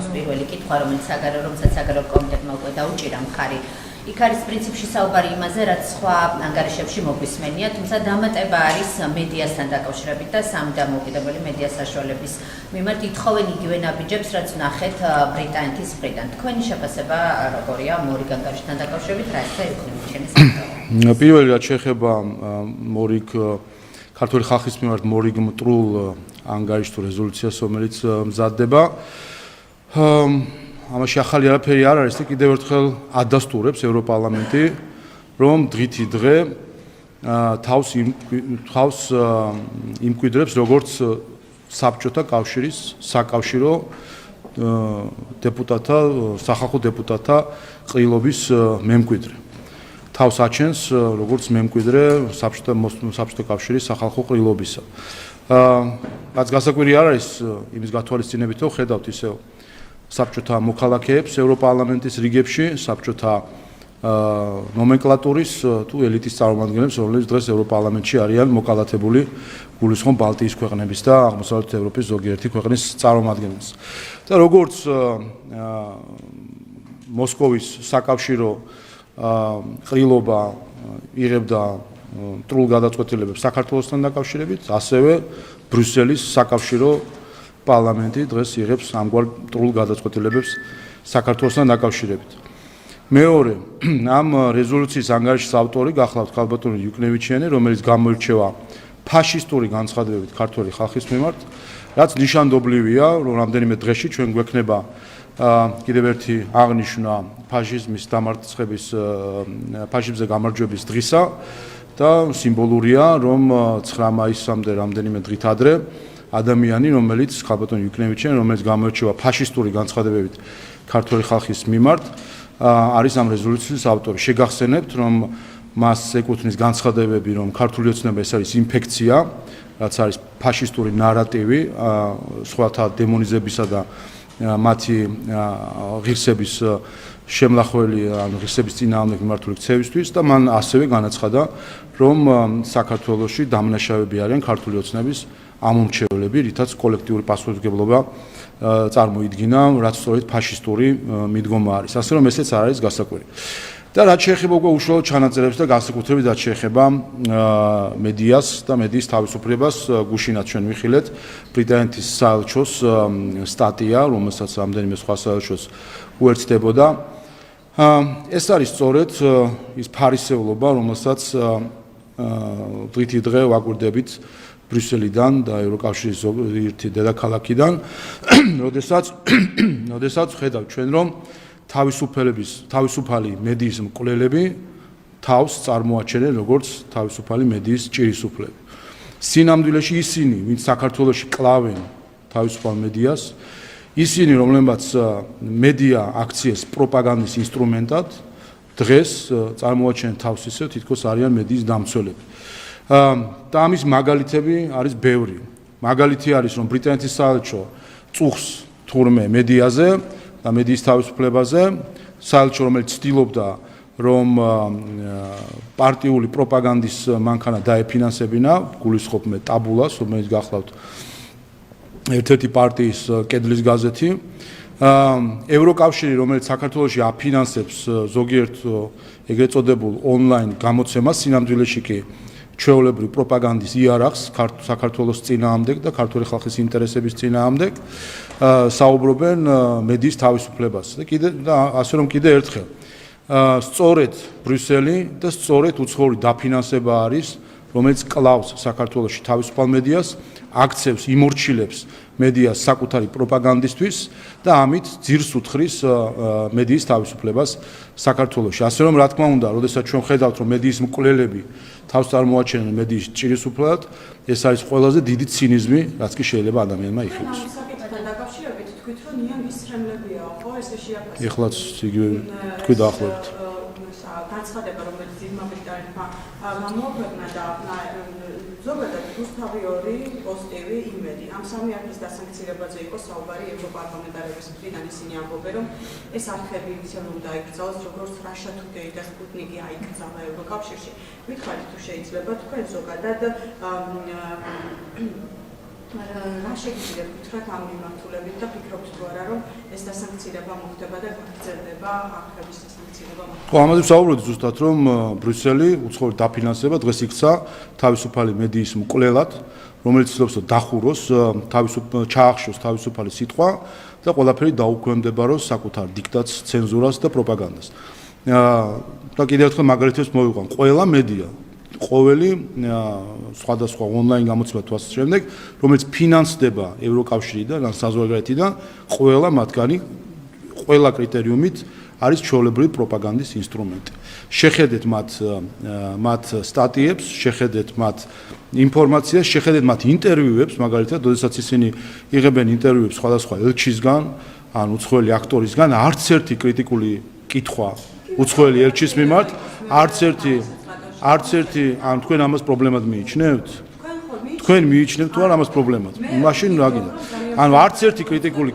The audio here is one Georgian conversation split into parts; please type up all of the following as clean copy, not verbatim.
გავს პირველი კითხვა, რომელსაც საგარეო კომიტეტმა უკვე დაუჭირა მხარი. იქ არის პრინციპში საუბარი იმაზე, რაც სხვა ანგარიშებში მოგვისმენია, თუმცა დამატება არის მედიასთან დაკავშირებით და სამდამოუკიდებელი მედიას საშუალების მიმართ ითხოვენ იგივე ნაბიჯებს, რაც ვნახეთ ბრიტანეთის მხრიდან. თქვენი შეფასება როგორია მორიგ ანგარიშთან დაკავშირებით, რა ისე იქნებიჩენის საკითხი? პირველი რაც შეეხება მორიგ ქართული ხალხის მიმართ მორიგ მტრულ ანგარიშს თუ რეზოლუციას, რომელიც მზადდება. ამაში ახალი არაფერი არ არის და კიდევ ერთხელ ადასტურებს ევროპარლამენტი, რომ დღითი დღე თავს იმკვიდრებს როგორც საბჭოთა კავშირის საკავშირო დეპუტატთა, სახალხო დეპუტატთა ყრილობის მემკვიდრე. თავს აჩენს როგორც მემკვიდრე საბჭოთა კავშირის სახალხო ყრილობისა. რაც გასაკვირი არ არის იმის გათვალისწინებით, რომ ხედავთ ისევ საბჭოთა მოქალაქეებს ევროპარლამენტის რიგებში, საბჭოთა ნომენკლატურის თუ ელიტის წარმომადგენლებს, რომლებიც დღეს ევროპარლამენტში არიან მოკალათებული გულისხმობ ბალტიის ქვეყნების და აღმოსავლეთ ევროპის ზოგიერთი ქვეყნის წარმომადგენლებს. და როგორც მოსკოვის საკავშირო ყრილობა იღებდა მტრულ გადაწყვეტილებებს საქართველოსთან დაკავშირებით, ასევე ბრიუსელის საკავშირო პარლამენტი დღეს იღებს ამგვარ მტრულ გადაწყვეტილებებს საქართველოსთან დაკავშირებით. მეორე, ამ რეზოლუციის ანგარიშის ავტორი გახლავთ ქალბატონი იუკნევიჩიანი, რომელიც გამოირჩევა ფაშისტური განცხადებებით ქართული ხალხის მიმართ, რაც ნიშანდობლივია, რომ რამდენიმე დღეში ჩვენ გვექნება კიდევ ერთი აღნიშვნა ფაშიზმის დამარცხების, ფაშიზმზე გამარჯვების დღისა და სიმბოლურია, რომ 9 მაისამდე რამდენიმე დღით ადრე ადამიანი, რომელიც ქალბატონი იუკნევიჩიანი, რომელიც გამოირჩევა ფაშისტური განცხადებებით ქართული ხალხის მიმართ, არის ამ რეზოლუციის ავტორი. შეგახსენებთ, რომ მას ეკუთვნის განცხადებები, რომ ქართული ოცნება ეს არის ინფექცია, რაც არის ფაშისტური ნარატივი, სხვათა დემონიზებისა და მათი ღირსების შემლახველი, ანუ ღირსების წინააღმდეგ მიმართული ქცევისთვის და მან ასევე განაცხადა, რომ საქართველოში დამნაშავეები არიან ქართული ოცნების ამომრჩევლები, რითაც კოლექტიური პასუხისმგებლობა წარმოიდგინა, რაც სწორედ ფაშისტური მიდგომა არის. ასე რომ ესეც არ არის გასაკვირი. და რაც შეეხება უკვე უშუალო ჩანაწერებს და განსაკუთრებით რაც შეეხება მედიას და მედიის თავისუფლებას, გუშინაც ჩვენ ვიხილეთ ბრიტანეთის საელჩოს სტატია, რომელსაც რამდენიმე სხვა საელჩოს უერთდებოდა. ეს არის სწორედ ის ფარისეულობა, რომელსაც დღითი დღე ვაკვირდებით ბრიუსელიდან და ევროკავშირის ზოგიერთი დედაქალაქიდან, როდესაც ხედავთ ჩვენ, რომ თავისუფალი მედიის მკვლელები თავს წარმოაჩენენ როგორც თავისუფალი მედიის ჭირისუფლები. სინამდვილეში ისინი, ვინც საქართველოში კლავენ თავისუფალ მედიას, ისინი, რომლებმაც მედია აქციეს პროპაგანდის ინსტრუმენტად, დღეს წარმოაჩენენ თავს ისე, თითქოს არიან მედიის დამცველები. და ამის მაგალითები არის ბევრი. მაგალითი არის, რომ ბრიტანეთის საელჩო წუხს თურმე მედიაზე და მედიის თავისუფლებაზე, საელჩო, რომელიც ცდილობდა, რომ პარტიული პროპაგანდის მანქანა დაეფინანსებინა, გულისხმობ მე ტაბულას, რომელიც გახლავთ ერთ-ერთი პარტიის კედლის გაზეთი. ევროკავშირი, რომელიც საქართველოში აფინანსებს ზოგიერთ ეგრეთ წოდებულ ონლაინ გამოცემას, სინამდვილეში კი ჩვეულებრივ პროპაგანდის იარაღს საქართველოს წინააღმდეგ და ქართული ხალხის ინტერესების წინააღმდეგ საუბრობენ მედიის თავისუფლებას და ასე რომ კიდე ერთხელ სწორედ ბრიუსელი და სწორედ უცხოური დაფინანსება არის, რომელიც კლავს საქართველოში თავისუფალ მედიას, აქცევს, იმორჩილებს მედიას საკუთარი პროპაგანდისთვის და ამით ძირს უთხრის მედიის თავისუფლებას საქართველოში. ასე რომ რა თქმა უნდა, როდესაც ჩვენ ხედავთ, რომ მედიის მკვლელები თავს წარმოაჩენენ მედიის ჭირისუფლად, ეს არის ყველაზე დიდი ცინიზმი, რაც კი შეიძლება ადამიანმა იხილოს. საკითხთან დაკავშირებით თქვით, რომ ნიანგის ფრენლებია, ხო, ესე შეაფასეთ. ეხლაც იგივე თქვი დაახლოებით. განცხადება, რომელიც ძირმა ბრიტანეთმა გამოაქვეყნა და ზოგადად რუსთავი 2 პოზიტივი იმედი. ამ სამი არხის დასანქცირებაზე იყო საუბარი ევროპარლამენტარების მხრიდან, ისინი ამბობენ, რომ ეს არხები ისევ უნდა აიკრძალოს, როგორც Russia Today და Sputnik-ი აიკრძალა ევროკავშირში. გითხარით თუ შეიძლება თქვენ ზოგადად რა შეგიძლიათ გითხრათ ამ მიმართულებით და ფიქრობთ თუ არა რომ ეს დასანქცირება მოხდება და გაგრძელდება არხების დასანქცირება? ხო, ამაზე ვსაუბრობთ ზუსტად, რომ ბრიუსელი უცხოურ დაფინანსება დღეს იქცა თავისუფალი მედიის მკვლელად, რომელიც ცდილობს დახუროს, ჩაახშოს თავისუფალი სიტყვა და ყველაფერი დაუქვემდებაროს საკუთარ დიქტატს, ცენზურას და პროპაგანდას. და კიდევ ერთხელ მაგალითებს მოვიყვან, ყველა მედია ყოველი სხვადასხვა ონლაინ გამოცემა თვალსაჩინო შემდეგ, რომელიც ფინანსდება ევროკავშირიდან, ან საზღვარგარეთიდან, ყველა მათგანი ყველა კრიტერიუმით არის ჩვეულებრივი პროპაგანდის ინსტრუმენტი. შეხედეთ მათ სტატიებს, შეხედეთ მათ ინფორმაციას, შეხედეთ მათ ინტერვიუებს, მაგალითად, როდესაც ისინი იღებენ ინტერვიუებს სხვადასხვა ელჩისგან, ან უცხოელი აქტორისგან, არც ერთი კრიტიკული კითხვა უცხოელი ელჩის მიმართ, არც ერთი ან თქვენ ამას პრობლემად მიიჩნევთ? თქვენ მიიჩნევთ თუ არა ამას პრობლემად? მაშინ რა გინდა? ანუ არც ერთი კრიტიკული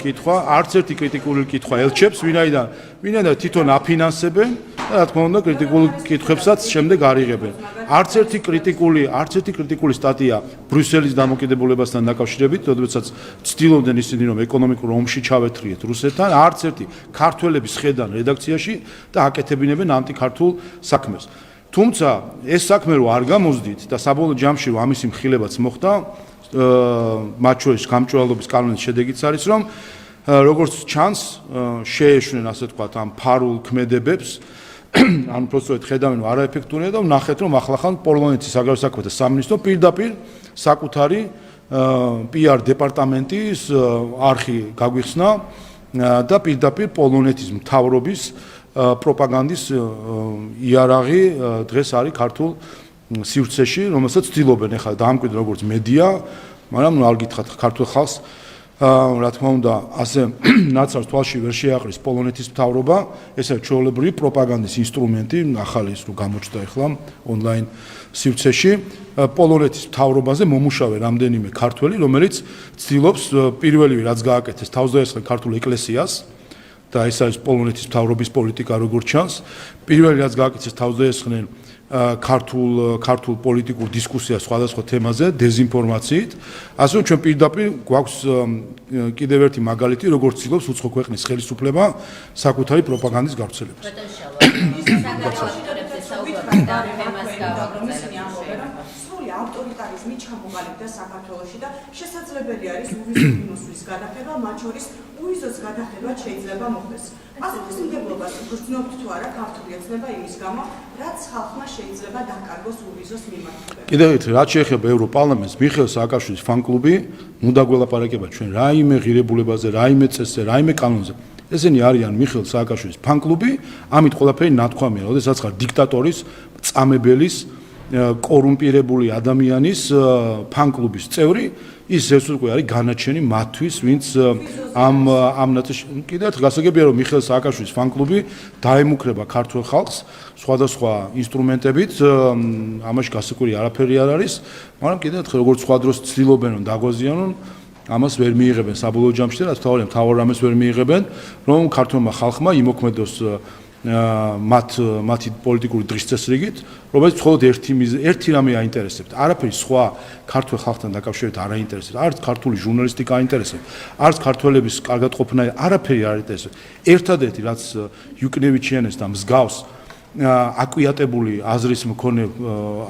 კითხვა ელჩებს, ვინაიდან თვითონ აფინანსებენ და რა თქმა უნდა კრიტიკულ კითხვებსაც შემდეგ არიღებენ. არც ერთი კრიტიკული სტატია ბრიუსელის დამოკიდებულებასთან დაკავშირებით, როდესაც ცდილობდნენ ისინი რომ ეკონომიკურ ომში ჩავეთრიეთ რუსეთთან, არც ერთი ქართველების ხედან რედაქციაში და აკეთებინებენ ანტიქართულ საქმეს. თუმცა ეს საქმე რო არ გამოსდით და საბოლოო ჯამში რომ ამისი მხილებაც მოხდა, მათ შორის გამჭვირვალობის კანონის შედეგიც არის რომ როგორც ჩანს შეეშვნენ ასე ვთქვათ ამ ფარულ ქმედებებს, ან უბრალოდ ხედავენ რომ არაეფექტურია და ვნახეთ რომ ახლახან პოლონეთის აგრარულ საქმეთა სამინისტრო პირდაპირ საკუთარი PR დეპარტამენტის არხი გაგვიხსნა და პირდაპირ პოლონეთის მთავრობის პროპაგანდის იარაღი დღეს არის ქართულ სივრცეში, რომელსაც ცდილობენ ახლა დაამკვიდრონ როგორც მედია, მაგრამ არ გითხრათ ქართულ ხალხს, რა თქმა უნდა, ასე ნაცავს თვალში ვერ შეაყრის პოლონეთის მთავრობა, ეს არის ჩვეულებრივი პროპაგანდის ინსტრუმენტი, ახალი ის რო გამოჩნდა ახლა ონლაინ სივრცეში, პოლონეთის მთავრობაზე მომუშავე რამდენიმე ქართველი, რომელიც ცდილობს პირველივე რაც გააკეთეს თავზეესხენ ქართულ ეკლესიას და ეს არის პოლონეთის მთავრობის პოლიტიკა როგორც ჩანს, პირველი რაც გააკეთეს თავზეესხნენ ქართულ პოლიტიკურ დისკუსიას სხვადასხვა თემაზე დეზინფორმაციით, ასე რომ ჩვენ პირდაპირ გვაქვს კიდევ ერთი მაგალითი, როგორც ცდილობს უცხო ქვეყნის ხელისუფლება საკუთარი პროპაგანდის გავრცელებას. ავტორიტარიზმი ჩამოყალიბდა საქართველოში და შესაძლებელი არის უვიზოს გადახება, მათ შორის უვიზოს გადახება შეიძლება მოხდეს. პასუხისმგებლობას გრძნობთ თუ არა ქართული ოცნება იმის გამო, რაც ხალხმა შეიძლება დაკარგოს უვიზოს მიმართულებით. კიდევ ერთი, რაც შეეხება ევროპარლამენტს, მიხეილ სააკაშვილის ფან-კლუბი უნდა გველაპარაკება ჩვენ რაიმე ღირებულებაზე, რაიმე წესზე, რაიმე კანონზე. ესენი არიან მიხეილ სააკაშვილის ფან-კლუბი, ამით ყველაფერი ნათქვამია, როდესაც ხარ დიქტატორის, წამებელის კორუმპირებული ადამიანის ფან-კლუბის წევრი, ის ეს უკვე არის განაჩენი მათთვის, ვინც ამ ნაწილში კიდევ ერთხელ გასაგებია რომ მიხეილ სააკაშვილის ფან-კლუბი დაემუქრება ქართულ ხალხს სხვადასხვა ინსტრუმენტებით, ამაში გასაკვირი არაფერი არ არის, მაგრამ კიდევ ერთხელ როგორც სხვა დროს ცდილობენ რომ დაგვაზიანონ, ამას ვერ მიიღებენ საბოლოო ჯამში და რაც თავარ რამეს ვერ მიიღებენ, რომ ქართულმა ხალხმა იმოქმედოს მათი პოლიტიკური დღის წესრიგით, რომელიც მხოლოდ ერთი რამე აინტერესებთ. არაფერი სხვა ქართულ ხალხთან დაკავშირებით არ აინტერესებთ. არც ქართული ჟურნალისტიკა აინტერესებთ, არც ქართველების კარგად ყოფნა, არაფერი არ აინტერესებთ. ერთადერთი რაც იუკნევიჩიანეს და მსგავს აკვიატებული აზრის მქონე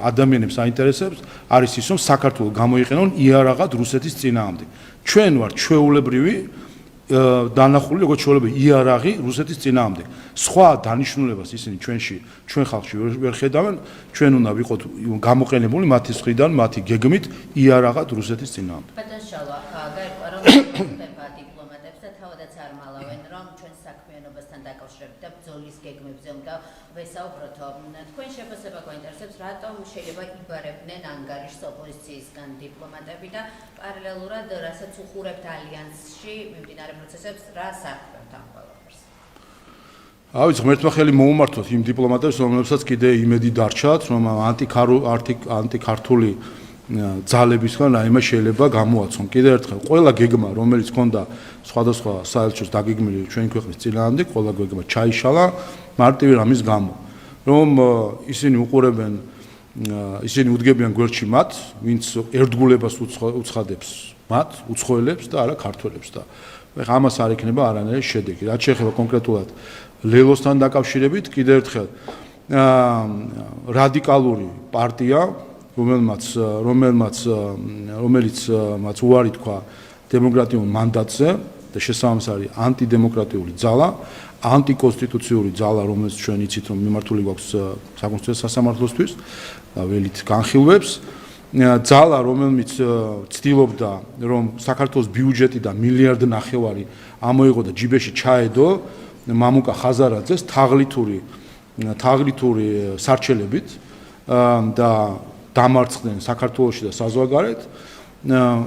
ადამიანებს აინტერესებს, არის ის, რომ საქართველოს გამოიყენონ იარაღად რუსეთის წინააღმდეგ. ჩვენ ვართ ჩვეულებრივი დანახული როგორც ჩვეულებრივი იარაღი რუსეთის წინააღმდეგ. სხვა დანიშნულებას ისინი ჩვენ ხალხში ვერ ხედავენ, ჩვენ უნდა ვიყოთ გამოყენებული მათი მხრიდან, მათი გეგმით იარაღად რუსეთის წინააღმდეგ. ბატონ შალვა, გაირკვა რომ ხდება დიპლომატებს და თავადაც არ მალავენ, რომ ჩვენ საქმიანობასთან დაკავშირებით და ბრძოლის გეგმებზე უნდა ვესაუბროთ. თქვენ შეფასება გვაინტერესებს, რატომ შეიძლება იბარებდნენ ანგარიშს ოპოზიციისგან დიპლომატები და პარალელურად რასაც უხურებთ ალიანსში მიმდინარე პროცესებს, რა საქმეობთ ამ ყველაფერს? ავიც ღმერთმა ხელი მოუმართოთ იმ დიპლომატებს, რომლებსაც კიდე იმედი დარჩათ, რომ ანტიქართული ძალებისგან რაიმე შეიძლება გამოაცონ. კიდევ ერთხელ, ყველა გეგმა, რომელიც ჰქონდა სხვადასხვა საელჩოს დაგეგმილი ჩვენი ქვეყნის წინააღმდეგ, ყველა გეგმა ჩაიშალა მარტივი რამის გამო, რომ ისინი უყურებენ, ისინი უდგებიან გვერდში მათ, ვინც ერთგულებას უცხადებს მათ უცხოელებს და არა ქართველებს და ეხლა ამას არ იქნება არანაირი შედეგი. რაც შეეხება კონკრეტულად ლელოსთან დაკავშირებით, კიდევ ერთხელ რადიკალური პარტია, რომელიც მათ უარი თქვა დემოკრატიულ მანდატზე და შესაბამისად არის ანტიდემოკრატიული ძალა, ანტიკონსტიტუციური ძალა, რომელიც ჩვენ იცით, რომ მიმართული გვაქვს საკონსტიტუციო სასამართლოსთვის და ველით განხილვებს, ძალა, რომელიც ცდილობდა, რომ საქართველოს ბიუჯეტიდან მილიარდ ნახევარი ამოიღო და ჯიბეში ჩაედო მამუკა ხაზარაძეს თაღლითური სარჩელებით და დამარცხდნენ საქართველოში და საზღვარგარეთ.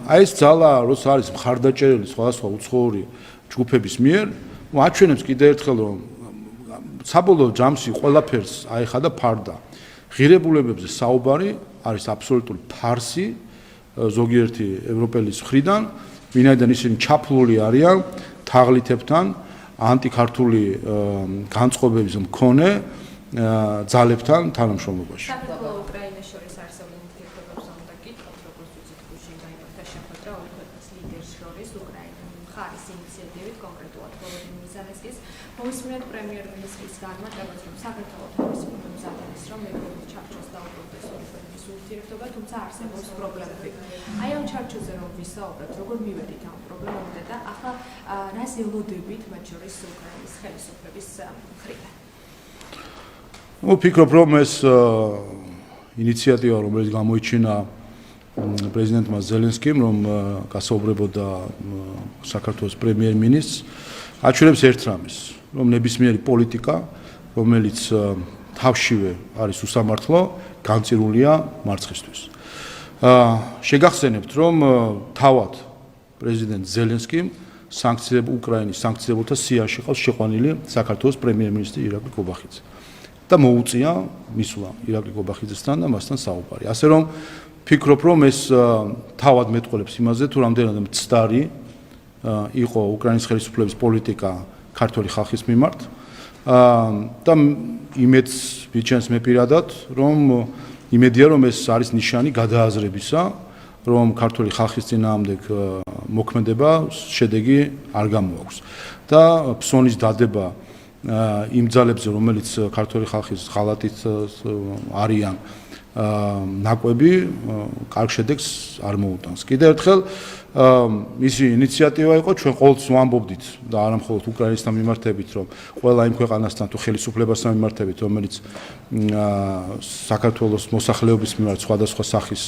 აი ეს ძალა, როცა არის მხარდაჭერილი სხვადასხვა უცხოური ჯგუფების მიერ, აჩვენებს კიდევ ერთხელ, რომ საბოლოო ჯამში ყველაფერს აიხადა ფარდა. ღირებულებებზე საუბარი არის აბსოლუტური ფარსი ზოგიერთი ევროპელის მხრიდან, ვინაიდან ისინი ჩაფლული არიან თაღლითებთან, ანტიქართული განწყობების მქონე ძალებთან თანამშრომლობაში. უკრაინას შორის არსებულ ურთიერთობებს უნდა გითხოთ, როგორც ვიცით, გუშინ დაიმართა შეხვედრა ორი ქვეყნის ლიდერს შორის უკრაინის მხარის ინიციატივით, კონკრეტულად ვოლოდიმირ ზელენსკის მომისმენთ პრემიერ-მინისტრის განმარტებას, რომ საქართველოს თავისუფლება მზადების, რომ ევროპის ჩარჩოს დაუბრუნდეს ორი ქვეყნის ურთიერთობა, თუმცა არსებობს პრობლემები. აი ამ ჩარჩოზე რომ ვისაუბრებთ, როგორ მივედით ამ პრობლემამდე და ახლა რას ელოდებით მათ შორის უკრაინის ხელისუფლების მხრიდან? ვფიქრობ, რომ ეს ინიციატივა, რომელიც გამოიჩინა პრეზიდენტმა ზელენსკიმ, რომ გასაუბრებოდა საქართველოს პრემიერ-მინისტრს, აჩვენებს ერთ რამეს, რომ ნებისმიერი პოლიტიკა, რომელიც თავშივე არის უსამართლო, განწირულია მარცხისთვის. შეგახსენებთ, რომ თავად პრეზიდენტ ზელენსკიმ უკრაინის სანქციებულთა სიაში ყავს შეყვანილი საქართველოს პრემიერ-მინისტრი ირაკლი კობახიძე. და მოუწია მისვლა ირაკლი კობახიძესთან და მასთან საუბარი. ასე რომ ფიქრობ, რომ ეს თავად მეტყველებს იმაზე, თუ რამდენად მცდარი იყო უკრაინის ხელისუფლების პოლიტიკა ქართული ხალხის მიმართ და იმედს ვიჩენს მე პირადად, რომ იმედია, რომ ეს არის ნიშანი გადააზრებისა, რომ ქართული ხალხის წინააღმდეგ მოქმედება შედეგი არ გამოაქვს და ფსონის დადება იმ ძალებზე, რომელიც ქართული ხალხის ღალატით არიან ნაკვები, კარგ შედეგს არ მოუტანს. კიდევ ერთხელ მისი ინიციატივა იყო, ჩვენ ყოველთვის ვამბობდით და არა მხოლოდ უკრაინასთან მიმართებით, რომ ყველა იმ ქვეყანასთან თუ ხელისუფლებასთან მიმართებით, რომელიც საქართველოს მოსახლეობის მიმართ სხვადასხვა სახის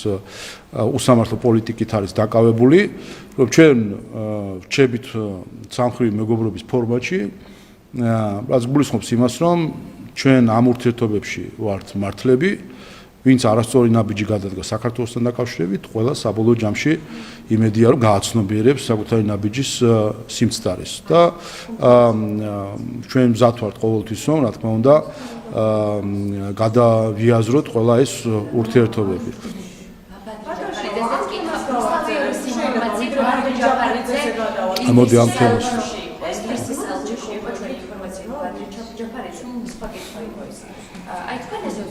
უსამართლო პოლიტიკით არის დაკავებული, რომ ჩვენ ვრჩებით სამხრივი მეგობრობის ფორმატში, რაც გულისხმობს იმას, რომ ჩვენ ამ ურთიერთობებში ვართ მართლები, ვინც არასწორი ნაბიჯი გადადგა საქართველოსთან დაკავშირებით, ყველა საბოლოო ჯამში იმედია, რომ გააცნობიერებს საკუთარი ნაბიჯის სიმცდარეს და ჩვენ მზად ვართ ყოველთვის, რომ რა თქმა უნდა, გადავიაზროთ ყველა ეს ურთიერთობები. მოდი ამ თემას აი თქვენ ესე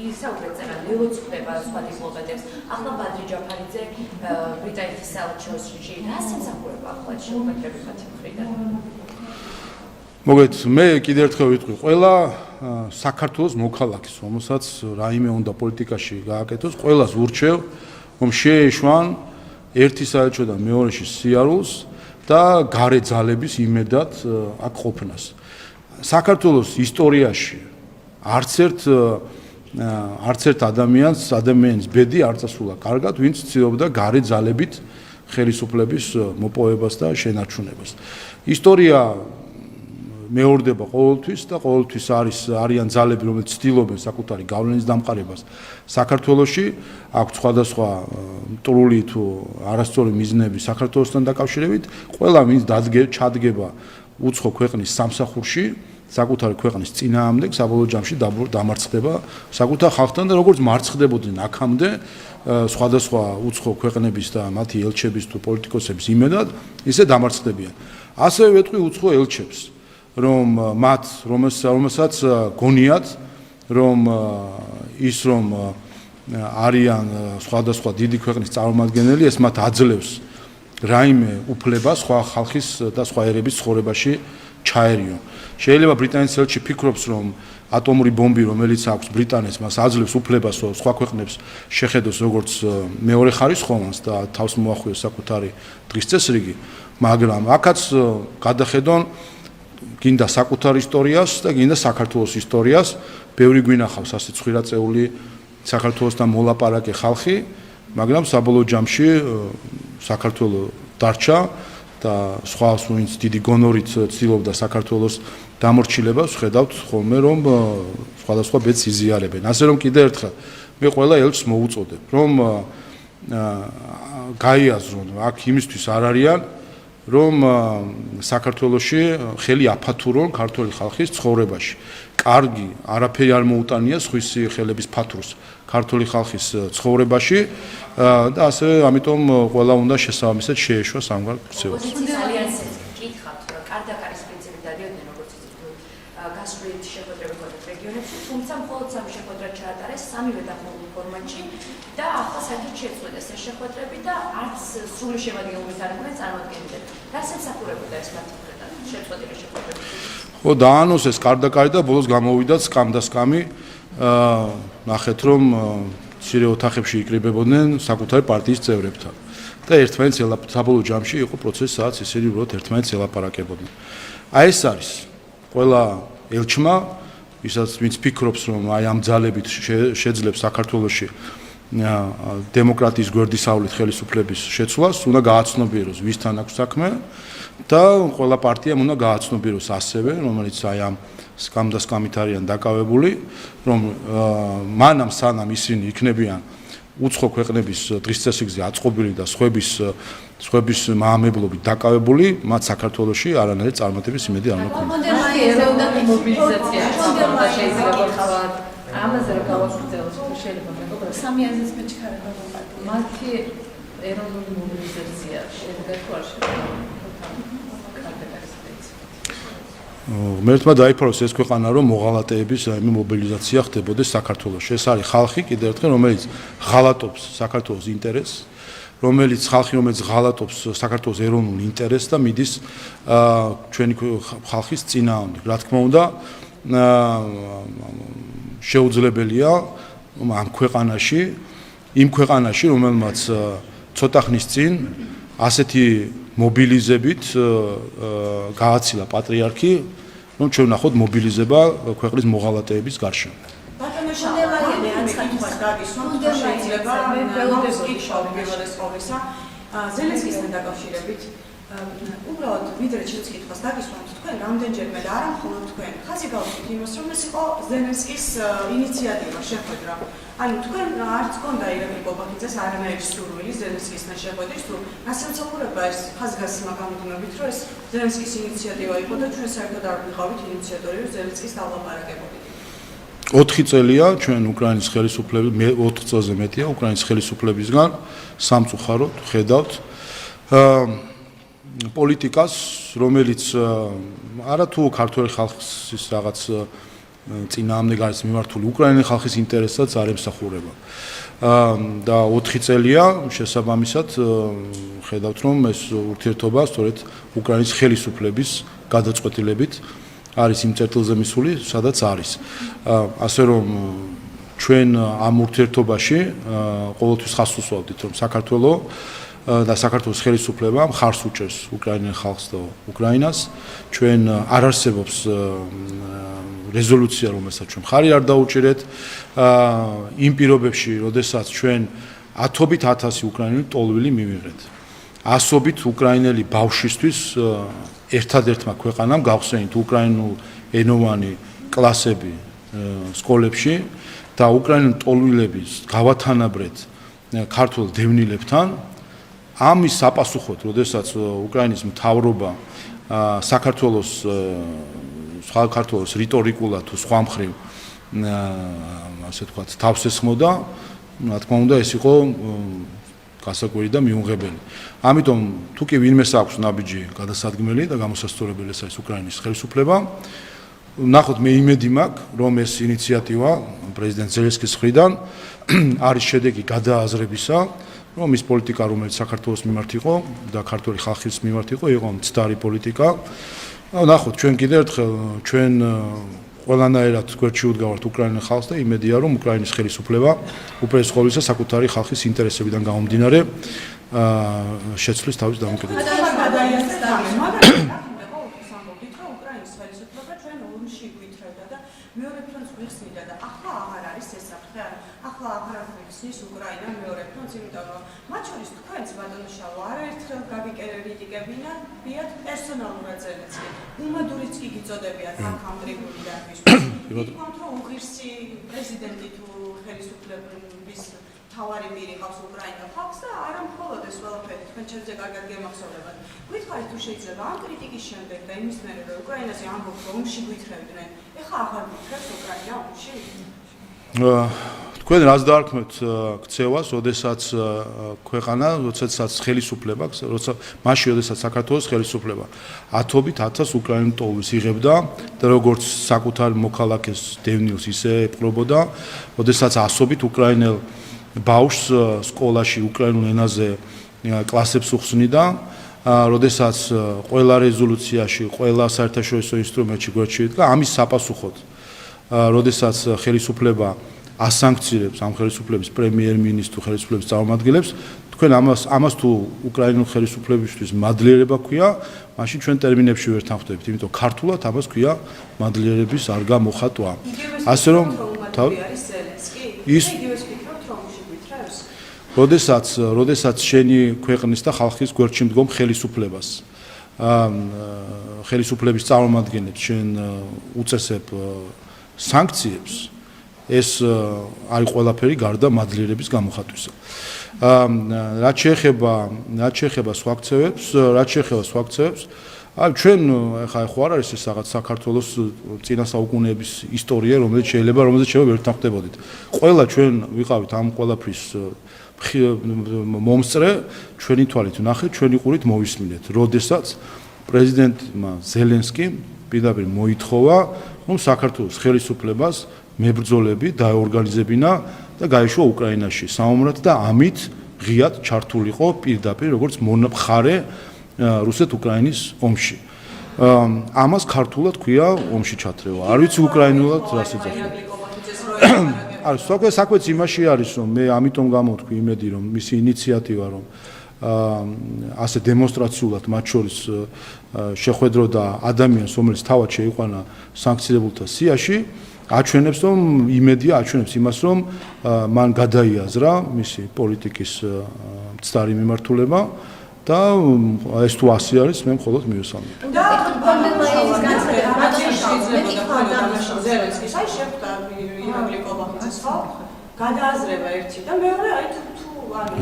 ისაუბრეთ რა ლელოცდება სხვა დიპლომატებს ახლა ბადრი ჯაფარიძე ბრიტანეთის საელჩოში რას ემსახურება ახლა შეუერთები მათი მხრიდან მოგეთ მე კიდევ ერთხელ ვიტყვი ყველა საქართველოს მოქალაქეს რომელსაც რაიმე უნდა პოლიტიკაში გააკეთოს ყველას ვურჩევ რომ შეეშვან ერთი საელჩოდან მეორეში სიარულს და გარე ძალების იმედად აქ ყოფნას საქართველოს ისტორიაში არც ერთ ადამიანის ბედი არ წასულა კარგად, ვინც ცდილობდა გარე ძალებით ხელისუფლების მოპოვებას და შენარჩუნებას. ისტორია მეორდება ყოველთვის და ყოველთვის არიან ძალები, რომელიც ცდილობენ საკუთარი გავლენის დამყარებას საქართველოში, აქვს სხვადასხვა მტრული თუ არასწორი მიზნები საქართველოსთან დაკავშირებით, ყველა ვინც ჩადგება უცხო ქვეყნის სამსახურში საკუთარი ქვეყნის წინააღმდეგ საბოლოო ჯამში დამარცხდება საკუთარ ხალხთან და როგორც მარცხდებოდნენ აქამდე სხვადასხვა უცხო ქვეყნების და მათი ელჩების თუ პოლიტიკოსების იმედად ისე დამარცხდებიან. ასევე ვეტყვი უცხო ელჩებს, რომ რომელსაც გონიათ, რომ არიან სხვადასხვა დიდი ქვეყნის წარმომადგენელი, ეს მათ აძლევს რაიმე უფლება სხვა ხალხის და სხვა ერების ცხოვრებაში ჩაერიონ. შეიძლება ბრიტანეთის ელჩი ფიქრობს, რომ ატომური ბომბი, რომელიც აქვს ბრიტანეთს, მას აძლევს უფლებას სხვა ქვეყნებს შეხედოს როგორც მეორე ხარისხოვანს და თავს მოახვიოს საკუთარი დღის წესრიგი, მაგრამ აქაც გადახედონ გინდა საკუთარ ისტორიას და გინდა საქართველოს ისტორიას, ბევრი გვინახავს ასე ცხვირაწეული საქართველოსთან მოლაპარაკე ხალხი, მაგრამ საბოლოო ჯამში საქართველოს დარჩა და სხვა ვინც დიდი გონორით ცდილობდა საქართველოს დამორჩილებას, ხედავთ ხოლმე რომ სხვადასხვა ბედს იზიარებენ. ასე რომ კიდევ ერთხელ მე ყველა ელჩს მოუწოდებ, რომ გაიაზრონ აქ იმისთვის არ არიან, რომ საქართველოში ხელი აფათურონ ქართული ხალხის ცხოვრებაში. კარგი, არაფერი არ მოუტანია სხვისი ხელების ფათურს ქართული ხალხის ცხოვრებაში და ასე ამიტომ ყველა უნდა შესაბამისად შეეშვას ამგვარ ქცევას. ოპოზიციის ალიანსებს გითხავთ, რომ კარდაკარის პრინციპით დადიოდნენ როგორც იცით, გასვლით შეხვედრები ჰქონდათ რეგიონებში, თუმცა მხოლოდ 3 შეხვედრა ჩაატარეს სამივე დახმარებულ ფორმატში და ახლა საერთოდ შეწყვეტეს ეს შეხვედრები და არც სრული შემადგენლობით არ იყვნენ წარმოადგენლები. რას ემსახურებოდა ეს მათი მხრიდან შეწყვეტილი შეხვედრები? ხო, დაანონს ეს კარდაკარი და ბოლოს გამოვიდა სკამ და სკამი. ნახეთ რომ მცირე ოთახებში იკრიბებოდნენ საკუთარი პარტიის წევრებთან და ერთმანეთს საბოლოო ჯამში იყო პროცესი, სადაც ისინი უბრალოდ ერთმანეთს ელაპარაკებოდნენ. აი ეს არის ყველა ელჩმა, ვინც ფიქრობს რომ აი ამ ძალებით შეძლებს საქართველოში დემოკრატიის გვერდისავლით ხელისუფლების შეცვლას, უნდა გააცნობიეროს ვისთან აქვს საქმე და ყველა პარტიამ უნდა გააცნობიეროს ასევე, რომელიც აი ამ სკამ და სკამით არიან დაკავებული, რომ მანამ სანამ ისინი იქნებიან უცხო ქვეყნების დღის წესრიგზე აწყობილი და სხვების მაამებლობით დაკავებული, მათ საქართველოში არანაირი წარმატების იმედი არ მოქონია. ეროვნულ მობილიზაციას და შეიძლება ხავად ამაზე რა გავაგრძელოთ, შეიძლება მეგობრებო, სამი აზრის მეჩქარება მოყავთ. მათი ეროვნული მობილიზაცია შედგა თუ არ შედგა? მერტმა დაიფაროს ეს ქვეყანა, რომ მოღალატეების მობილიზაცია ხდებოდეს საქართველოში. ეს არის ხალხი, კიდევ ერთხელ, რომელიც ღალატობს საქართველოს ინტერესს, რომელიც ღალატობს საქართველოს ეროვნულ ინტერესს და მიდის ჩვენი ხალხის წინააღმდეგ. რა თქმა უნდა, შეუძლებელია ამ ქვეყანაში, იმ ქვეყანაში, რომელმაც ცოტა ხნის წინ ასეთი მობილიზებით გააცილა პატრიარქი, რომ ჩვენ ვნახოთ მობილიზება ქვეყნის მოღალატეების გარშემო. ბატონო შანელაიელი ანცხრიფას გაგისვამთ, შეიძლება მეუბნებს იქშავ პირველეს ყოვლისა ზელენსკისთან დაკავშირებით. უბრალოდ ვიდრე ჩემს კითხვას დაგისვამთ, თქვენ რამდენჯერმე და არა მხოლოდ თქვენ ხაზი გავუსვით იმას, რომ ეს იყო ზელენსკის ინიციატივა შეხვედრა. ანუ თქვენ არც გონდა ირაკლი კობახიძეს არანაირი სურვილი ზელენსკისთან შეხვედრის, თუ რას ემსახურება ეს ხაზგასმა გამოდნობით, რომ ეს ზელენსკის ინიციატივა იყო და ჩვენ საერთოდ არ ვიყავით ინიციატორი ზელენსკის დალაპარაკებებით. 4 წელია ჩვენ უკრაინის ხელისუფლების 4 წელზე მეტია უკრაინის ხელისუფლებისგან სამწუხაროდ ხედავთ პოლიტიკას, რომელიც არა თუ ქართული ხალხის რაღაც წინააღმდეგ არის მიმართული, უკრაინის ხალხის ინტერესსაც არ ემსახურება. და 4 წელია შესაბამისად ხედავთ, რომ ეს ურთიერთობა სწორედ უკრაინის ხელისუფლების გადაწყვეტილებით არის იმ წერტილზე მისული, სადაც არის. ასე რომ ჩვენ ამ ურთიერთობაში ყოველთვის ხაზს უსვავდით, რომ საქართველოს და საქართველოს ხელისუფლება მხარს უჭერს უკრაინის ხალხს და უკრაინას. ჩვენ არ არსებობს რეზოლუცია, რომელსაც ჩვენ მხარი არ დაუჭირეთ. იმ პირობებში, როდესაც ჩვენ 10,000 უკრაინელი ტოლვილი მივიღეთ. 100 უკრაინელი ბავშვისთვის ერთადერთმა ქვეყანამ გავხსენით უკრაინულ ენოვანი კლასები სკოლებში და უკრაინულ ტოლვილების გავათანაბრეთ ქართულ დევნილებთან. ამის საპასუხოდ, როდესაც უკრაინის მთავრობა საქართველოს რიტორიკულად თუ სხვა მხრივ ასე ვთქვათ, თავს ესხმოდა, რა თქმა უნდა, ეს იყო გასაკვირი და მიუღებელი. ამიტომ თუ კი ვინმეს აქვს ნაბიჯი გადასადგმელი და გამოსასწორებელი ეს არის უკრაინის ხელისუფლება, ნახოთ მე იმედი მაქვს, რომ ეს ინიციატივა პრეზიდენტ ზელენსკის მხრიდან არის შედეგი გადააზრებისა, რომ ის პოლიტიკა, რომელიც საქართველოს მიმართ იყო და ქართული ხალხის მიმართ იყო მცდარი პოლიტიკა. ნახოთ, ჩვენ კიდევ ერთხელ ჩვენ ყველანაირად გვერდში უდგავართ უკრაინის ხალხს და იმედია, რომ უკრაინის ხელისუფლება უპირველეს ყოვლისა საკუთარი ხალხის ინტერესებიდან გამომდინარე შეცვლის თავის დამოკიდებულებას. მეორე ფრონტს გვიხსნიდა და ახლა აღარ არის ეს საფრთხე, ახლა აღარ გვიხსნის უკრაინა მეორე ფრონტს, იმიტომ რომ მათ შორის თქვენც ბატონო შალო არაერთხელ გაგიკრიტიკებინა ბიათ პერსონალურად ზელენსკი. უმადურიც კი გიწოდებიათ აქ ამ ტრიბუნიდან ვთქვათ, რომ უღირსი პრეზიდენტი თუ ხელისუფლების თავარი მიიღავს უკრაინა ხალხს და არა მხოლოდ ეს ყველაფერი თქვენ ჩემზე კარგად გემახსოვრებათ. გითხარით თუ შეიძლება ამ კრიტიკის შემდეგ და იმის მერე რომ უკრაინაზე ამბობთ რომ ომში გვითხრევდნენ, ეხლა აღარ გითხრევთ უკრაინა ომში? თქვენ რას დაარქმევთ ქცევას, როდესაც ქვეყანა, როდესაც ხელისუფლება, მაშინ როდესაც საქართველოს ხელისუფლება ათობით 1000 უკრაინულ ტოლს იღებდა და როგორც საკუთარ მოქალაქეს დევნილს ისე ეპყრობოდა, როდესაც ასობით უკრაინელ ბავშვს სკოლაში უკრაინულ ენაზე კლასებს უხსნიდა, როდესაც ყველა რეზოლუციაში, ყველა საერთაშორისო ინსტრუმენტში გვერდში იდგა ამის საპასუხოდ, როდესაც ხელისუფლება ასანქცირებს ამ ხელისუფლების პრემიერ-მინისტრს, ხელისუფლების წარმომადგენლებს, თქვენ ამას თუ უკრაინულ ხელისუფლებისთვის მადლიერება ქვია, მაშინ ჩვენ ტერმინებში ვერ თანხმდებით, იმიტომ ქართულად ამას ქვია მადლიერების არ გამოხატვა. ასე რომ ის როდესაც შენი ქვეყნის და ხალხის გვერდში მდგომ ხელისუფლებას ხელისუფლების წარმომადგენლებს შენ უწესებ სანქციებს ეს არის ყველაფერი გარდა მადლიერების გამოხატვისა. რაც შეეხება სხვა ქცევებს, ჩვენ ახლა ხო არ არის ეს რაღაც საქართველოს წინა საუკუნეების ისტორია, რომელიც შეიძლება ვერ თანხმდებოდით. ყველა ჩვენ ვიყავით ამ ყველაფრის მომსწრე, ჩვენი თვალით ვნახეთ, ჩვენი ყურით მოვისმინეთ, როდესაც პრეზიდენტმა ზელენსკიმ პირდაპირ მოითხოვა, რომ საქართველოს ხელისუფლებას მებრძოლები დაეორგანიზებინა და გაეშვა უკრაინაში საომრად და ამით ღიად ჩართულიყო პირდაპირ როგორც მონმხარე რუსეთ-უკრაინის ომში. ამას ქართულად ქვია ომში ჩათრევა. არ ვიცი უკრაინულად რას ეძახიან. არა, საკვეც იმაში არის, რომ მე ამიტომ გამოვთქვი იმედი, რომ მისი ინიციატივა, რომ ასე დემონსტრაციულად მათ შორის შეხვედროდა ადამიანს, რომელიც თავად შეიყვანა სანქციებულთა სიაში, აჩვენებს იმას, რომ მან გადაიაზრა მისი პოლიტიკის მცდარი მიმართულება და ეს თუ ასე არის, მე მხოლოდ მივესალმებ. გადააზრება ერთი და მეორე აი თუ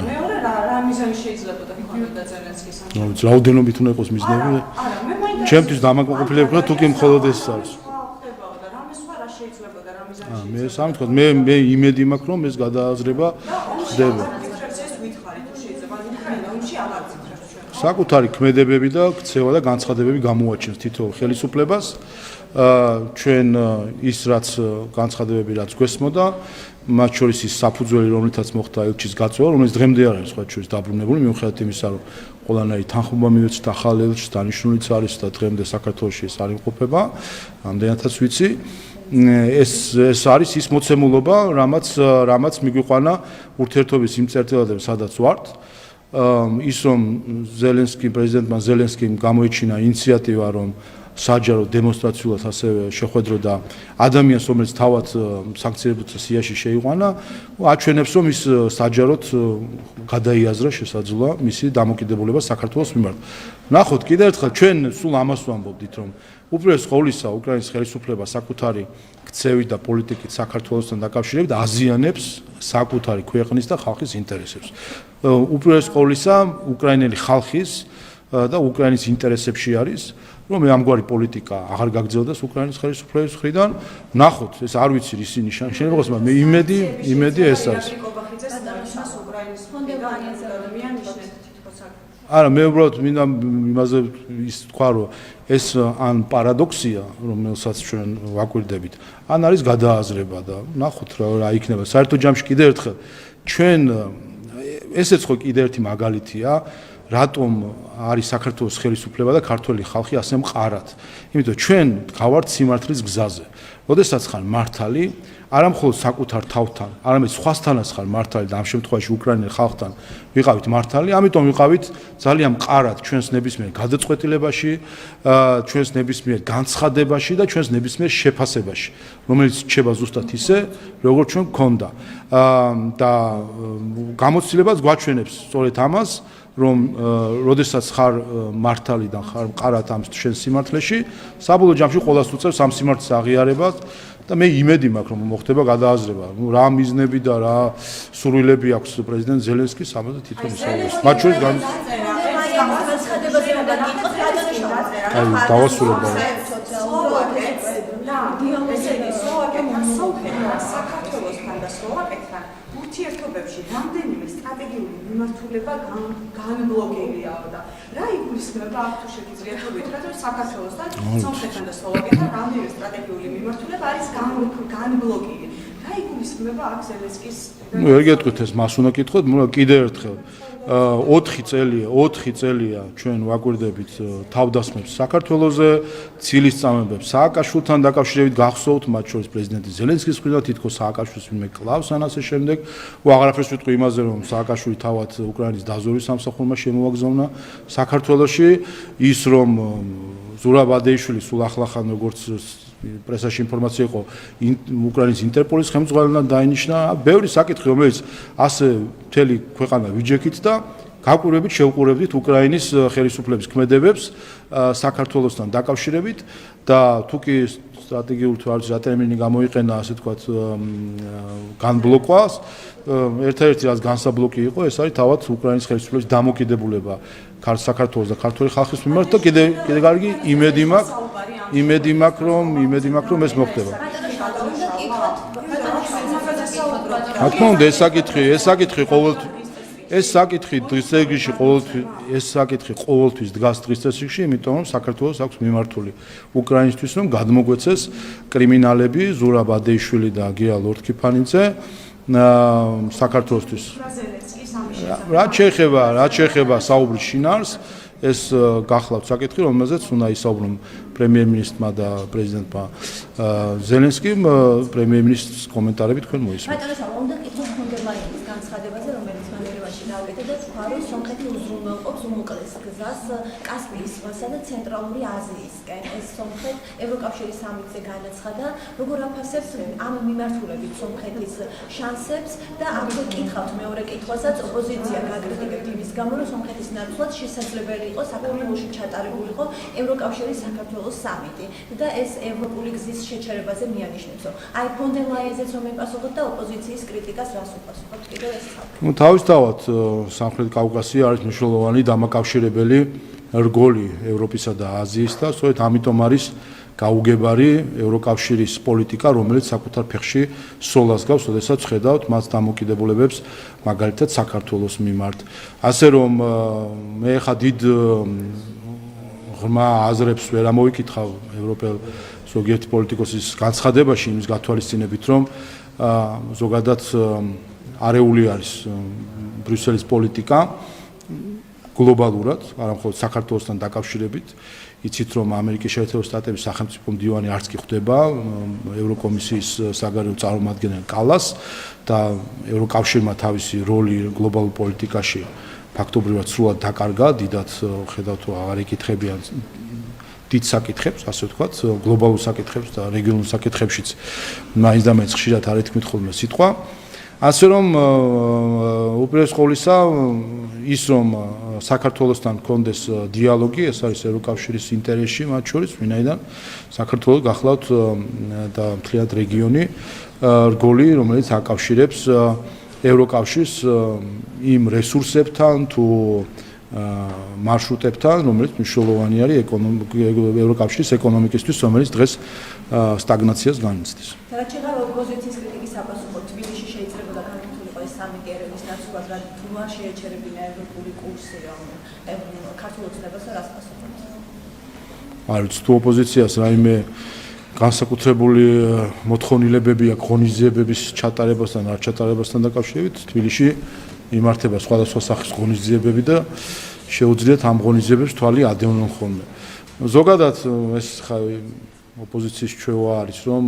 მეორე რა მიზანი შეიძლება ქონოდა ზელენსკის ამ რაოდენობით უნდა იყოს მიზნები? არა, მე მაინც ჩემთვის დამაკმაყოფილებელი ვქნა თუ კი მხოლოდ ეს არის. ხდებოდა რამე სხვა რა შეიძლებოდა რა მიზანი შეიძლება? მე სამთქო მე იმედი მაქვს რომ ეს გადააზრება ხდება. საკუთარი ქმედებები და ქცევა და განცხადებები გამოაჩენს თითოეულ ხელისუფლებას. ჩვენ ის რაც განცხადებები რაც გვესმოდა, მათ შორის ის საფუძველი, რომლითაც მოხდა ელჩის გაწვევა, რომელიც დღემდე არ არის სხვა შორის დაბრუნებული, მიუხედავად იმისა, რომ ყველანაირი თანხმობა მივეცეთ ახალ ელჩს, დანიშნულიც არის და დღემდე საქართველოში ეს არ იმყოფება, ამდენათაც ვიცი. ეს არის ის მოცემულობა, რამაც მიგვიყვანა ურთიერთობის იმ წერტილადებს, სადაც ვართ. ის რომ პრეზიდენტმა ზელენსკიმ გამოიჩინა ინიციატივა, რომ საჯარო დემონსტრაციულად ასევე შეხვედროდა ადამიანს, რომელიც თავად სანქციებულთა სიაში შეიყვანა, აჩვენებს, რომ ის საჯაროდ გადაიაზრა შესაძლოა მისი დამოკიდებულება საქართველოს მიმართ. ნახოთ, კიდევ ერთხელ ჩვენ სულ ამას ვამბობდით, რომ უპირველეს ყოვლისა უკრაინის ხელისუფლება საკუთარი ქცევით და პოლიტიკით საქართველოსთან დაკავშირებით აზიანებს საკუთარი ქვეყნის და ხალხის ინტერესებს. უპირველეს ყოვლისა უკრაინელი ხალხის და უკრაინის ინტერესებში არის, რომ ამგვარი პოლიტიკა აღარ გაგრძელდეს უკრაინის ხელისუფლების მხრიდან. ნახოთ, ეს არ ვიცი ისინი შეიძლება იყოს, მაგრამ მე იმედი ეს არის. არა, მე უბრალოდ მინდა იმაზე ის თქვა, რომ ეს ან პარადოქსია, რომელსაც ჩვენ ვაკვირდებით, ან არის გადააზრება და ნახოთ რა იქნება. საერთო ჯამში კიდევ ერთხელ ჩვენ ესეც ხო კიდევ ერთი მაგალითია, რატომ არის საქართველოს ხელისუფლება და ქართველი ხალხი ასე მყარად. იმიტომ ჩვენ გავართ სიმართლის გზაზე. როდესაც ხარ მართალი, არა მხოლოდ საკუთარ თავთან, არამედ სხვასთანაც ხარ მართალი და ამ შემთხვევაში უკრაინელ ხალხთან ვიყავით მართალი, ამიტომ ვიყავით ძალიან მყარად ჩვენს ნებისმიერ გადაწყვეტილებაში, ჩვენს ნებისმიერ განცხადებაში და ჩვენს ნებისმიერ შეფასებაში, რომელიც რჩება ზუსტად ისე, როგორც ჩვენ გქონდა. და გამოცდილებას გვაჩვენებს სწორედ ამას, რომ როდესაც ხარ მართალი და ხარ მყარად ამ შენ სიმართლეში, საბოლოო ჯამში ყოველას უწევს ამ სიმართლის აღიარებას და მე იმედი მაქვს, რომ მოხდება გადააზრება. რა მიზნები და რა სურვილები აქვს პრეზიდენტ ზელენსკის ამაზე თვითონ ისაუბრებს. მათ შორის დავასრულებ. საქართველოსთან და სლოვაკეთთან ურთიერთობებში რამდენიმე სტრატეგიული მიმართულება განბლოკებიაო და რა იგულისხმება აქ თუ შეგიძლიათ ვთქვათ, რომ საქართველოსთან, სომხეთთან და სლოვაკეთთან რამდენიმე სტრატეგიული მიმართულება არის განბლოკილი. რა იგულისხმება აქ ზელენსკის ვერ გეტყვით ეს მას უნდა კითხოთ, კიდევ ერთხელ 4 წელია ჩვენ ვაკვირდებით თავდასხმებს საქართველოზე, ცილისწამებებს სააკაშვილთან დაკავშირებით გახსოვთ, მათ შორის პრეზიდენტი ზელენსკის მხრიდან თითქოს სააკაშვილს ვინმე კლავს ან ასე შემდეგ. აღარაფერს ვიტყვი იმაზე, რომ სააკაშვილი თავად უკრაინის დაზვერვის სამსახურმა შემოაგზავნა საქართველოში, ის რომ ზურაბ ადეიშვილი სულ ახლახან როგორც პრესაში ინფორმაცია იყო უკრაინის ინტერპოლის ხელმძღვანელთან დაინიშნა, ბევრი საკითხი, რომელიც ასე მთელი ქვეყანა ვიჯექით და გაკვირვებით შევყურებდით უკრაინის ხელისუფლების ქმედებებს საქართველოსთან დაკავშირებით და თუკი სტრატეგიულ თუ არის რა ტერმინი გამოიყენა, ასე თქვათ, განბლოკვას, ერთ-ერთი რაც განსაბლოკი იყო, ეს არის თავად უკრაინის ხელისუფლების დამოკიდებულება საქართველოს და ქართული ხალხის მიმართ და კიდე კარგი იმედი მაქვს, რომ ეს მოხდება. რა თქმა უნდა, ეს საკითხი დღის წესრიგში ყოველთვის დგას დღის წესრიგში, იმიტომ რომ საქართველოს აქვს მიმართული უკრაინისთვის, რომ გადმოგვეცეს კრიმინალები ზურაბ ადეიშვილი და გია ლორთქიფანიძე საქართველოსთვის. რაც შეეხება საუბრის შინაარს, ეს გახლავთ საკითხი, რომელზეც უნდა ისაუბრონ პრემიერ-მინისტრმა და პრეზიდენტმა ზელენსკიმ. პრემიერ-მინისტრის კომენტარები თქვენ მოისმენთ. უნდა კითხოთ ფონდერლაინის განცხადებაზე, რომელიც მან ერევანში გავაკეთა და თქვა, რომ სომხეთი უზრუნველყოფს უმოკლეს გზას კასპიის ზღვასა და ცენტრალური აზიისკენ. ეს სომხეთ ევროკავშირის სამიტზე განაცხადა, როგორ აფასებს ამ მიმართულებით სომხეთის შანსებს და აქ კითხავთ მეორე კითხვასაც, ოპოზიცია გაკრიტიკებთ იმის გამო, რომ სომხეთის ნაცვლად შესაძლებელი იყო საქართველოში ჩატარებულიყო ევროკავშირის საქართველოს სამიტი და ეს ევროპული გზის შეჩერებაზე მიანიშნებს. აი ფონდერლაინზეც რომ იპასუხოთ და ოპოზიციის კრიტიკას რას უპასუხოთ? კიდევ ეს საქმე. თავისთავად სამხრეთ კავკასია არის მნიშვნელოვანი დამაკავშირებელი რგოლი ევროპისა და აზიის და სწორედ ამიტომ არის გაუგებარი ევროკავშირის პოლიტიკა, რომელიც საკუთარ ფეხში სოლას გავს, როდესაც ხედავთ მას დამოკიდებულებებს, მაგალითად საქართველოს მიმართ. ასე რომ მე ხა დიდ ღრმა აზრებს ვერ ამოვიკითხავ ევროპელ ზოგიერთი პოლიტიკოსის განცხადებაში იმის გათვალისწინებით, რომ ზოგადად არეული არის ბრიუსელის პოლიტიკა გლობალურად, არა მხოლოდ საქართველოსთან დაკავშირებით. იცით, რომ ამერიკის შეერთებული შტატების სახელმწიფო მდივანი არც კი ხვდება ევროკომისიის საგარეო წარმომადგენელ კალას და ევროკავშირმა თავისი როლი გლობალურ პოლიტიკაში ფაქტობრივად სრულად დაკარგა, დიდად ხედავთ, აღარ იკითხებიან დიდ საკითხებს, ასე ვთქვათ, გლობალურ საკითხებს და რეგიონულ საკითხებშიც მაინც და მაინც ხშირად არ ეთქმით ხოლმე სიტყვა. ასე რომ უპირველეს ყოვლისა ის რომ საქართველოსთან გქონდეს დიალოგი, ეს არის ევროკავშირის ინტერესში, მათ შორის, ვინაიდან საქართველოს გახლავთ და მთლიანად რეგიონი რგოლი, რომელიც აკავშირებს ევროკავშირს იმ რესურსებთან თუ მარშრუტებთან, რომელიც მნიშვნელოვანი არის ევროკავშირის ეკონომიკისთვის, რომელიც დღეს სტაგნაციას განიცდის. რაც შეეხება ოპოზიციის კრიტიკის აპასუხოთ, თბილისში შეიძლება განხილულიყო ეს სამიტი ერევნის ნაცვლად, რა თუ არ შეეჩერებინა ევროპული კურსი, რომ ქართულ ოცნებასა რას პასუხობთ? არ ვიცი თუ ოპოზიციას რაიმე განსაკუთრებული მოთხოვნილებები აქვს ღონისძიებების ჩატარებასთან არ ჩატარებასთან დაკავშირებით თბილისში იმართება სხვადასხვა სახის ღონისძიებები და შეუძლიათ ამ ღონისძიებებს თვალი ადევნონ ხოლმე. ზოგადად ეს ოპოზიციის ჩვევა არის რომ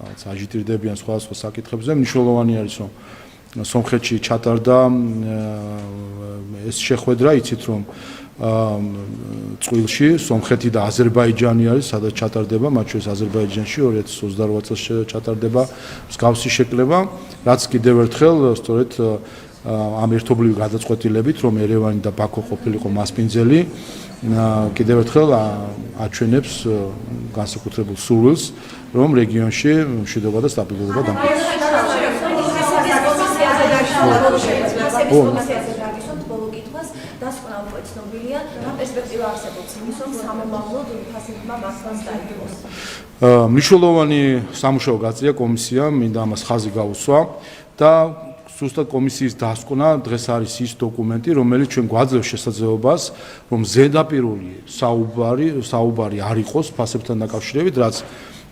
რაღაც აჟიტირდებიან სხვადასხვა საკითხებზე მნიშვნელოვანი არის რომ სომხეთში ჩატარდა ეს შეხვედრა იცით რომ წყვილში სომხეთი და აზერბაიჯანი არის სადაც ჩატარდება მათ შორის აზერბაიჯანში 2028 წელს ჩატარდება მსგავსი შეკრება რაც კიდევ ერთხელ სწორედ ამ ერთობლივი გადაწყვეტილებით რომ ერევანი და ბაქო ყოფილიყო მასპინძელი კიდევ ერთხელ აჩვენებს განსაკუთრებულ სურვილს რომ რეგიონში მშვიდობა და სტაბილურობა ცნობილია რა პერსპექტივა არსებობს იმის რომ სამომავლოდ ფასებმა მასლას დაიგოს. მნიშვნელოვანი სამუშაო გაწია კომისიამ, მინდა ამას ხაზი გაუსვა და ზუსტად კომისიის დასკვნა დღეს არის ის დოკუმენტი, რომელიც ჩვენ გვაძლევს შესაძლებლობას, რომ ზედაპირული საუბარი არ იყოს ფასებთან დაკავშირებით, რაც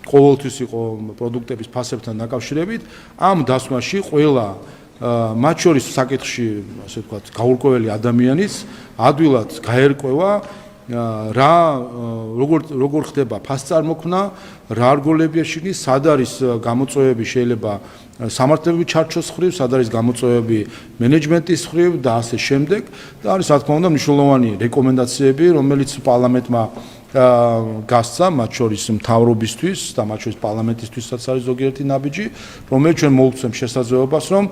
ყოველთვის იყო პროდუქტების ფასებთან დაკავშირებით, ამ დასკვნაში ყველა მათ შორის საკითხში, ასე ვთქვათ, გაურკვეველი ადამიანის ადვილად გაერკვევა რა როგორ ხდება ფასწარმოქმნა, რა რგოლებია შიგნით, სად არის გამოწვევები შეიძლება სამართლებრივი ჩარჩოს მხრივ, სად არის გამოწვევები მენეჯმენტის მხრივ და ასე შემდეგ და არის რა თქმა უნდა მნიშვნელოვანი რეკომენდაციები, რომელიც პარლამენტმა გასცა მათ შორის მთავრობისთვის და მათ შორის პარლამენტისთვისაც არის ზოგიერთი ნაბიჯი, რომელიც ჩვენ მოვუწევთ შესაძლებლობას, რომ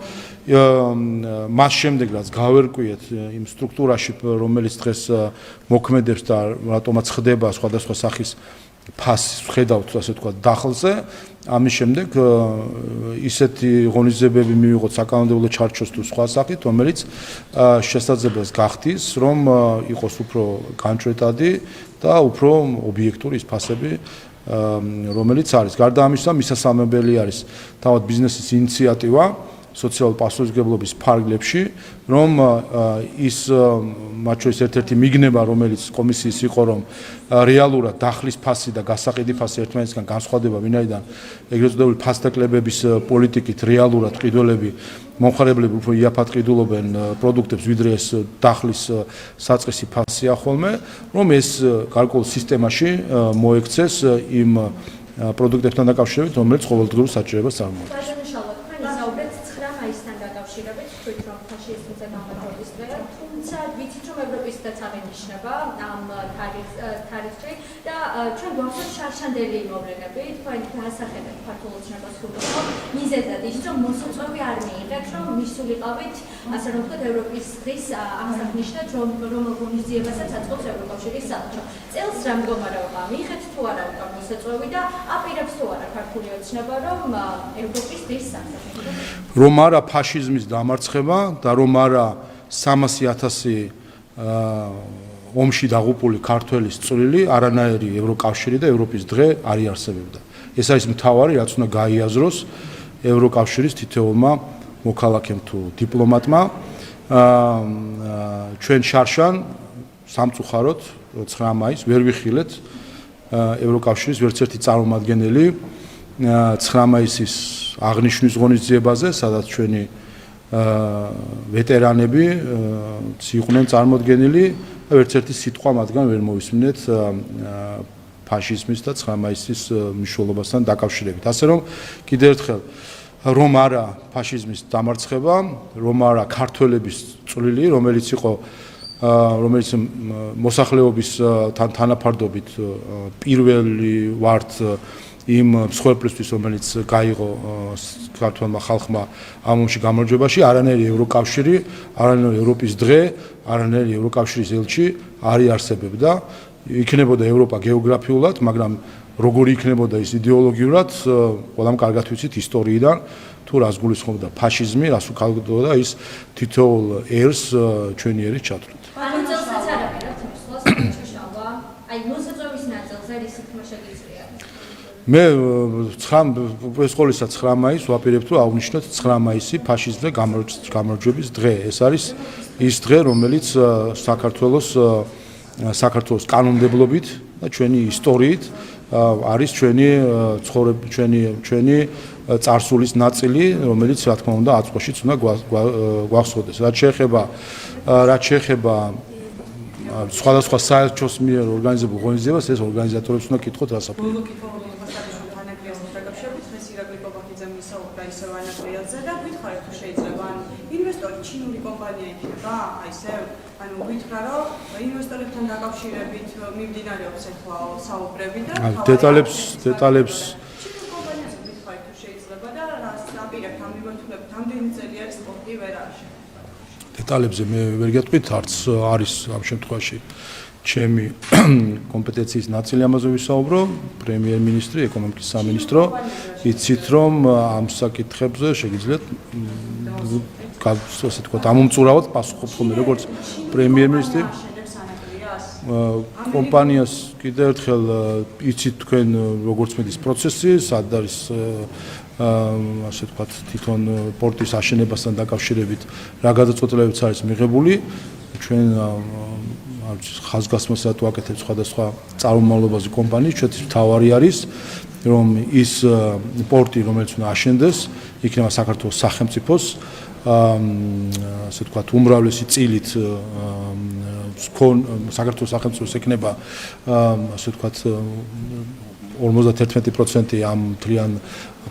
მას შემდეგ რაც გავერკვიეთ იმ სტრუქტურაში, რომელიც დღეს მოქმედებს და რატომაც ხდება სხვადასხვა სახის ფასს ხედავთ, ასე ვთქვათ, დახლზე, ამის შემდეგ ისეთი ღონისძიებები მივიღოთ საკანონმდებლო ჩარჩოს თუ სხვა სახით, რომელიც შესაძლებლობას გახდის, რომ იყოს უფრო განჭრეტადი და უფრო ობიექტური ის ფასები, რომელიც არის. გარდა ამისა, მისასალმებელი არის თავად ბიზნესის ინიციატივა სოციალური პასუხისმგებლობის ფარგლებში, რომ ის მათ შორის ერთ-ერთი მიგნება, რომელიც კომისიის იყო, რომ რეალურად დახლის ფასი და გასაყიდი ფასი ერთმანეთისგან განსხვავდება, ვინაიდან ეგრეთ წოდებული ფასდაკლებების პოლიტიკით რეალურად ყიდველები მომხარებლები უფრო იაფად ყიდულობენ პროდუქტებს, ვიდრე ეს დახლის საწყისი ფასია ხოლმე, რომ ეს გარკვეულ სისტემაში მოექცეს იმ პროდუქტებთან დაკავშირებით, რომელიც ყოველდღიურ საჭიროებას წარმოადგენს. თარიღში და ჩვენ გვახსოვს შარშანდელი მოვლენები, თქვენ დაასახელეთ ქართულ ოცნებას ხუბლად, მიზეზად ის რომ მოსაწვევი არ მიიღეთ, რომ მისულიყავით, ასე რომ ვთქვათ, ევროპის დღის აღსანიშნად, რომ ღონისძიებასაც აწყობს ევროკავშირის საბჭო. წელს რა მდგომარეობა მიიღეთ თუ არა უკან მოსაწვევი და აპირებს თუ არა ქართული ოცნება, რომ ევროპის დღის აღსანიშნად. რომ არა ფაშიზმის დამარცხება და რომ არა 300,000 ომში დაღუპული ქართველის წვლილი არანაირი ევროკავშირი და ევროპის დღე არ იარსებებდა. ეს არის მთავარი, რაც უნდა გაიაზროს ევროკავშირის თითოეულმა მოქალაქემ თუ დიპლომატმა. ჩვენ შარშან სამწუხაროდ 9 მაისს ვერ ვიხილეთ ევროკავშირის ვერც ერთი წარმომადგენელი 9 მაისის აღნიშვნის ღონისძიებაზე, სადაც ჩვენი ვეტერანები იყვნენ წარმოდგენილი და ვერც ერთი სიტყვა მათგან ვერ მოვისმინეთ ფაშიზმის და 9 მაისის მნიშვნელობასთან დაკავშირებით. ასე რომ კიდევ ერთხელ რომ არა ფაშიზმის დამარცხება, რომ არა ქართველების წვლილი, რომელიც მოსახლეობის თანაფარდობით პირველი ვართ იმ მსხვერპლისთვის, რომელიც გაიღო ქართულმა ხალხმა ამ ომში გამარჯვებაში, არანაირი ევროკავშირი, არანაირი ევროპის დღე, არანაირი ევროკავშირის ელჩი არ იარსებებდა. იქნებოდა ევროპა გეოგრაფიულად, მაგრამ როგორი იქნებოდა ის იდეოლოგიურად, ყველამ კარგად ვიცით ისტორიიდან, თუ რას გულისხმობდა ფაშიზმი, რას უკავშირდებოდა ის თითოეულ ერს ჩვენი ერის ჩათვლით. ანუ წელსაც არ აპირებთ მსვლას ჩაშავა, აი მოსაწვევის ნაწილზე რის თქმა შეგიძლია. მე ეს ყოველისა 9 მაისს ვაპირებ თუ აღნიშნოთ 9 მაისი ფაშიზმზე გამარჯვების დღე. ეს არის ის დღე, რომელიც საქართველოს კანონმდებლობით და ჩვენი ისტორიით არის ჩვენი ჩვენი წარსულის ნაწილი, რომელიც რა თქმა უნდა აწყვაშიც უნდა გვახსოვდეს. რაც შეეხება სხვადასხვა საერთოს მიერ ორგანიზებულ ღონისძიებას, ეს ორგანიზატორებს უნდა კითხოთ რასაკვირველია. ბოლო კითხვა მოგვიყვება თანაგრიალის დაკავშირებით, დღეს ირაკლი კობახიძემ ისაუბრა ისევ ანაგრიალზე და გითხარით თუ შეიძლება ანუ ინვესტორი ჩინური კომპანია იქნება, აი ესე ანუ გითხრა რომ ინვესტორებთან დაკავშირებით მიმდინარეობს ახლა საუბრები და დეტალებს ჩინურ კომპანიაზე გითხარით თუ შეიძლება და რას აპირებთ ამ მიმართულებით ამდენი წელი არის სპორტი ვერ არის. დეტალებზე მე ვერ გეტყვით, არც არის ამ შემთხვევაში ჩემი კომპეტენციის ნაწილი ამაზე ვისაუბრო, პრემიერ-მინისტრი, ეკონომიკის სამინისტრო, იცით რომ ამ საკითხებზე შეგიძლიათ ასე თქვა ამომწურავად პასუხობ ხოლმე როგორც პრემიერ-მინისტრი კომპანიას კიდევ ერთხელ იცით თქვენ როგორც მედის პროცესი, სად არის ასე ვთქვათ თვითონ პორტის აშენებასთან დაკავშირებით რა გადაწყვეტილებებიც არის მიღებული ჩვენ ხაზგასმასაც ვაკეთებთ სხვადასხვა წარმომავლობაზე კომპანიის ჩვენთვის მთავარი არის რომ ის პორტი რომელიც უნდა აშენდეს იქნება საქართველოს სახელმწიფოს ასე ვთქვათ უმრავლესი წილით საქართველოს სახელმწიფოს ექნება ასე ვთქვათ 51% ამ მთლიან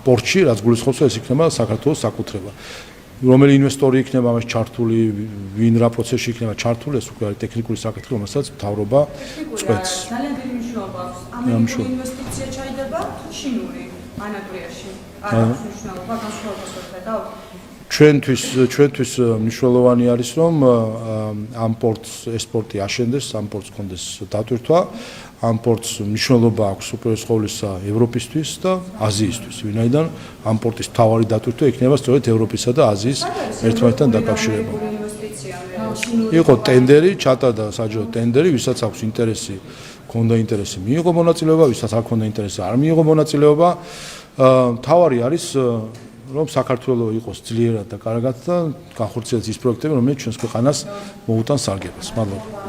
პორტში, რაც გულისხმობს, ეს იქნება საქართველოს საკუთრება. რომელი ინვესტორი იქნება ამაში ჩართული, ვინ რა პროცესში იქნება ჩართული, ეს უკვე არის ტექნიკური საკითხი, რომელსაც მთავრობა წყვეტს. ძალიან დიდი მნიშვნელობა აქვს. ამერიკული ინვესტიცია ჩაიდება თუ ჩინური ანაგრიაში? არ აქვს მნიშვნელობა განსხვავებას ვხედავთ? ჩვენთვის მნიშვნელოვანი არის რომ ამ პორტს ეს პორტი აშენდეს, ამ პორტს კონდეს დატვირთვა, ამ პორტს მნიშვნელობა აქვს უპირველეს ყოვლისა ევროპისთვის და აზიისთვის, ვინაიდან ამ პორტის მთავარი დატვირთვა იქნება სწორედ ევროპისა და აზიის ერთმანეთთან დაკავშირება. იყო ტენდერი, ჩატარდა საჯარო ტენდერი, ვისაც აქვს ინტერესი, ქონდა ინტერესი, მიიღო მონაწილეობა, ვისაც არ ქონდა ინტერესი, არ მიიღო მონაწილეობა. მთავარი არის რომ საქართველოს იყოს ძლიერად და კარგად და განხორციელდეს ის პროექტები, რომელიც ჩვენს ქვეყანას მოუტანს სარგებას. მადლობა.